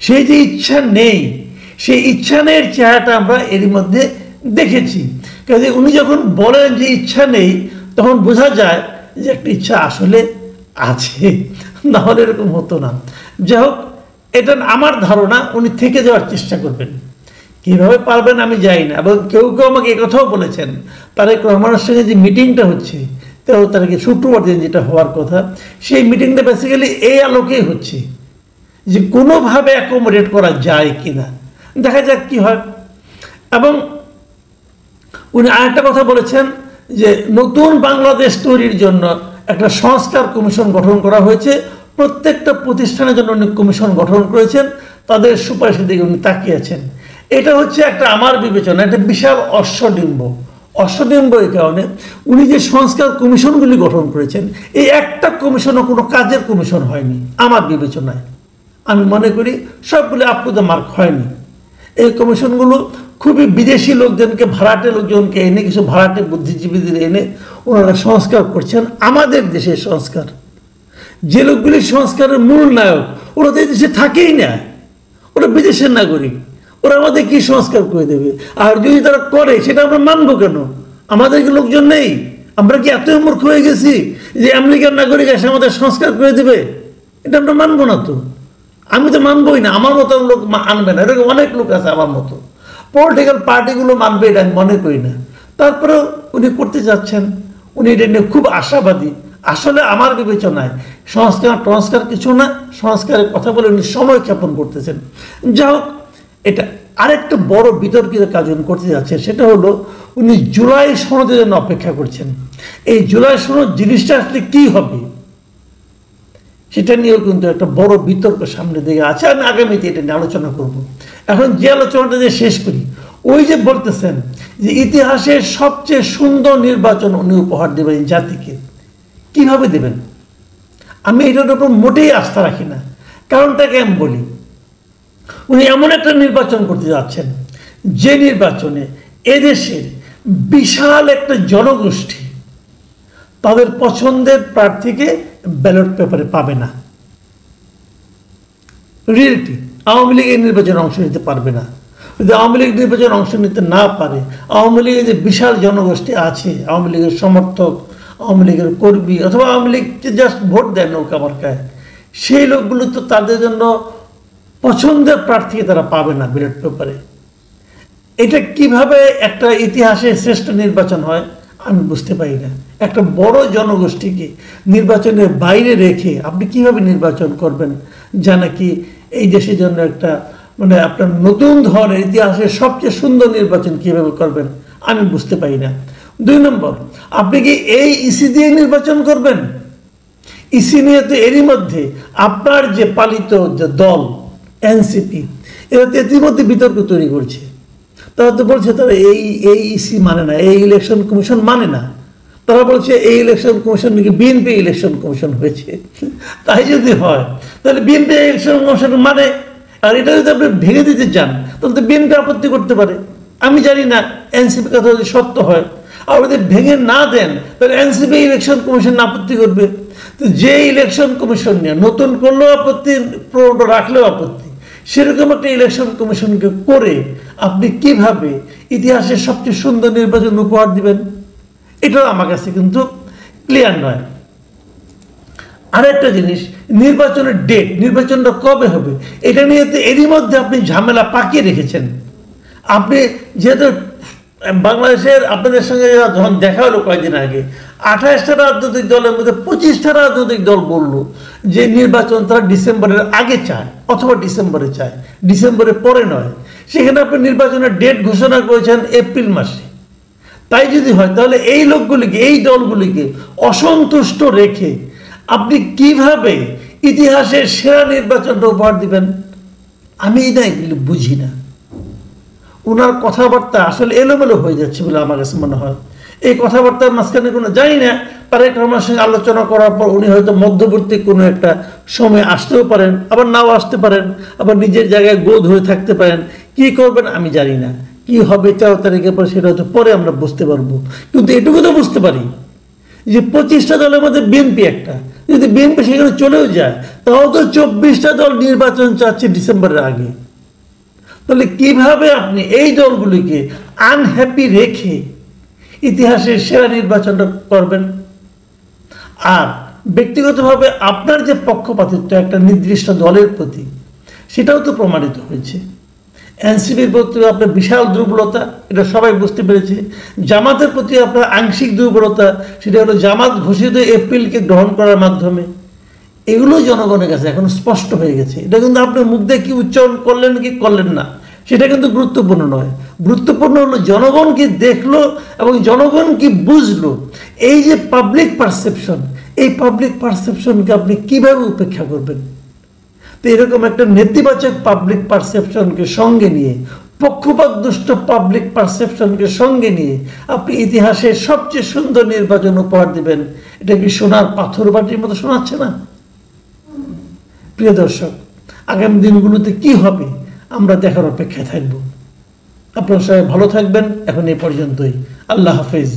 সেই যে ইচ্ছা নেই, সেই ইচ্ছা নেই চেহারাটা আমরা এরই মধ্যে দেখেছি। কাজে উনি যখন বলেন যে ইচ্ছা নেই, তখন বোঝা যায় যে একটা ইচ্ছা আসলে আছে, নাহলে এরকম হতো না। যাই হোক, এটা আমার ধারণা উনি থেকে যাওয়ার চেষ্টা করবেন। কীভাবে পারবেন আমি জানি না। এবং কেউ কেউ আমাকে একথাও বলেছেন, তারেক রহমানের সঙ্গে যে মিটিংটা হচ্ছে, তো তাদেরকে শুক্রবার দিন যেটা হওয়ার কথা, সেই মিটিংটা বেসিক্যালি এই আলোকেই হচ্ছে যে কোনোভাবে অ্যাকোমোডেট করা যায় কিনা, দেখা যাক কি হয়। এবং উনি আরেকটা কথা বলেছেন যে নতুন বাংলাদেশ তৈরির জন্য একটা সংস্কার কমিশন গঠন করা হয়েছে। প্রত্যেকটা প্রতিষ্ঠানের জন্য উনি কমিশন গঠন করেছেন, তাদের সুপারিশের দিকে উনি তাকিয়েছেন। এটা হচ্ছে একটা, আমার বিবেচনা, একটা বিশাল অশ্বডিম্ব। এই কারণে উনি যে সংস্কার কমিশনগুলি গঠন করেছেন, এই একটা কমিশনও কোনো কাজের কমিশন হয়নি আমার বিবেচনায়। আমি মনে করি সবগুলো আপ টু দ্য মার্ক হয়নি। এই কমিশনগুলো খুবই বিদেশি লোকজনকে, ভাড়াটে লোকজনকে এনে, কিছু ভাড়াটে বুদ্ধিজীবীদের এনে ওনারা সংস্কার করছেন। আমাদের দেশের সংস্কার, যে লোকগুলি সংস্কারের মূল নায়ক, ওরা তো এই দেশে থাকেই না, ওরা বিদেশের নাগরিক, ওরা আমাদের কি সংস্কার করে দেবে? আর যদি তারা করে, সেটা আমরা মানবো কেন? আমাদের কি লোকজন নেই? আমরা কি এত মূর্খ হয়ে গেছি যে আমেরিকার নাগরিক এসে আমাদের সংস্কার করে দেবে? এটা আমরা মানবো না তো। আমি তো মানবই না, আমার মতো লোক আনবে না। এরকম অনেক লোক আছে আমার মতো, পলিটিক্যাল পার্টিগুলো মানবে এটা আমি মনে করি না। তারপরেও উনি করতে যাচ্ছেন, উনি এটা নিয়ে খুব আশাবাদী। আসলে আমার বিবেচনায় সংস্কার কিছু না, সংস্কারের কথা বলে উনি সময় ক্ষেপণ করতেছেন। যা হোক, এটা আরেকটা বড় বিতর্কিত কাজ উনি করতে যাচ্ছেন, সেটা হলো উনি জুলাই সনদের জন্য অপেক্ষা করছেন। এই জুলাই সনদ জিনিসটা আসলে কী হবে, সেটা নিয়েও কিন্তু একটা বড় বিতর্ক সামনে দিকে আছে। আমি আগামীতে এটা নিয়ে আলোচনা করব। এখন যে আলোচনাটা যে শেষ করি, ওই যে বলতেছেন যে ইতিহাসের সবচেয়ে সুন্দর নির্বাচন উনি উপহার দেবেন জাতিকে, কিভাবে দেবেন? আমি এটার উপর মোটেই আস্থা রাখি না। কারণটাকে আমি বলি, উনি এমন একটা নির্বাচন করতে যাচ্ছেন, যে নির্বাচনে এদেশের বিশাল একটা জনগোষ্ঠী তাদের পছন্দের প্রার্থীকে ব্যালট পেপারে পাবে না। রিয়েলিটি, আওয়ামী লীগ এই নির্বাচনে অংশ নিতে পারবে না। যদি আওয়ামী লীগ নির্বাচনে অংশ নিতে না পারে, আওয়ামী লীগের যে বিশাল জনগোষ্ঠী আছে, আওয়ামী লীগের সমর্থক, আওয়ামী লীগের কর্মী, অথবা আওয়ামী লীগকে জাস্ট ভোট দেয় নৌকা মার্কায়, সেই লোকগুলো তো তাদের জন্য পছন্দের প্রার্থীকে তারা পাবে না ব্যালট পেপারে। এটা কিভাবে একটা ইতিহাসের শ্রেষ্ঠ নির্বাচন হয় আমি বুঝতে পারি না। একটা বড় জনগোষ্ঠীকে নির্বাচনের বাইরে রেখে আপনি কিভাবে নির্বাচন করবেন, যা নাকি এই দেশের জন্য একটা, মানে আপনার নতুন ধরনের ইতিহাসের সবচেয়ে সুন্দর নির্বাচন কিভাবে করবেন আমি বুঝতে পারি না। 2 নম্বর, আপনি কি এই ইসি দিয়ে নির্বাচন করবেন? ইসি নিয়ে তো এরই মধ্যে আপনার যে পালিত যে দল এনসিপি, এরা তো ইতিমধ্যে বিতর্ক তৈরি করছে। তারা তো বলছে তারা এই ইসি মানে না, এই ইলেকশন কমিশন মানে না। তারা বলছে এই ইলেকশন কমিশন নাকি বিএনপি ইলেকশন কমিশন হয়েছে। তাই যদি হয়, তাহলে বিএনপি ইলেকশন কমিশন মানে, আর এটা যদি আপনি ভেঙে দিতে চান, তাহলে তো বিএনপি আপত্তি করতে পারে। আমি জানি না এনসিপি কথা যদি সত্য হয়, আর যদি ভেঙে না দেন, তাহলে এনসিপি ইলেকশন কমিশন আপত্তি করবে। তো যে ইলেকশন কমিশন নিয়ে নতুন করলেও আপত্তি, পুরোনো রাখলেও আপত্তি, সেরকম একটা ইলেকশন কমিশনকে করে আপনি কিভাবে ইতিহাসের সবচেয়ে সুন্দর নির্বাচন উপহার দিবেন, এটাও আমার কাছে কিন্তু ক্লিয়ার নয়। আরেকটা জিনিস, নির্বাচনের ডেট, নির্বাচনটা কবে হবে, এটা নিয়ে তো এরই মধ্যে আপনি ঝামেলা পাকিয়ে রেখেছেন। আপনি যেহেতু বাংলাদেশের, আপনাদের সঙ্গে যখন দেখা হলো কয়েকদিন আগে, 28টা রাজনৈতিক দলের মধ্যে 25টা রাজনৈতিক দল বলল যে নির্বাচন তারা ডিসেম্বরের আগে চায় অথবা ডিসেম্বরে চায়, ডিসেম্বরের পরে নয়। সেখানে আপনি নির্বাচনের ডেট ঘোষণা করেছেন এপ্রিল মাসে। তাই যদি হয়, তাহলে এই লোকগুলিকে, এই দলগুলিকে অসন্তুষ্ট রেখে আপনি কিভাবে ইতিহাসের সেরা নির্বাচনটা উপহার দিবেন? আমি এটা এগুলি বুঝি না। ওনার কথাবার্তা আসলে এলোমেলো হয়ে যাচ্ছে বলে আমার কাছে মনে হয়। এই কথাবার্তার মাঝখানে কোনো, জানি না, তারেক রহমানের সঙ্গে আলোচনা করার পর উনি হয়তো মধ্যবর্তী কোনো একটা সময় আসতেও পারেন, আবার নাও আসতে পারেন, আবার নিজের জায়গায় গোদ হয়ে থাকতে পারেন। কি করবেন আমি জানি না, কি হবে 4 তারিখের পর সেটা হয়তো পরে আমরা বুঝতে পারবো। কিন্তু এটুকু তো বুঝতে পারি যে 25টা দলের মধ্যে বিএনপি একটা, যদি বিএনপি সেখানে চলেও যায়, তাও তো 24টা দল নির্বাচন চাচ্ছে ডিসেম্বরের আগে। তাহলে কিভাবে আপনি এই দলগুলিকে আনহ্যাপি রেখে ইতিহাসের সেরা নির্বাচনটা করবেন? আর ব্যক্তিগতভাবে আপনার যে পক্ষপাতিত্ব একটা নির্দিষ্ট দলের প্রতি, সেটাও তো প্রমাণিত হয়েছে। এনসিপির প্রতি আপনার বিশাল দুর্বলতা, এটা সবাই বুঝতে পেরেছে। জামাতের প্রতি আপনার আংশিক দুর্বলতা, সেটা হলো জামাত ঘোষিত এপ্রিলকে গ্রহণ করার মাধ্যমে। এগুলো জনগণের কাছে এখন স্পষ্ট হয়ে গেছে। এটা কিন্তু আপনার মুখ দিয়ে কি উচ্চারণ করলেন কি করলেন না, সেটা কিন্তু গুরুত্বপূর্ণ নয়। গুরুত্বপূর্ণ হলো জনগণ কি দেখলো এবং জনগণ কি বুঝলো। এই যে পাবলিক পারসেপশন, এই পাবলিক পারসেপশনকে আপনি কিভাবে উপেক্ষা করবেন? তো এরকম একটা নেতিবাচক পাবলিক পারসেপশনকে সঙ্গে নিয়ে, পক্ষপাত দুষ্ট পাবলিক পারসেপশনকে সঙ্গে নিয়ে আপনি ইতিহাসের সবচেয়ে সুন্দর নির্বাচন উপহার দেবেন, এটা কি সোনার পাথর বাটির মতো শোনাচ্ছে না? প্রিয় দর্শক, আগামী দিনগুলোতে কি হবে আমরা দেখার অপেক্ষায় থাকব। আপনারা সবাই ভালো থাকবেন। এখন এই পর্যন্তই। আল্লাহ হাফেজ।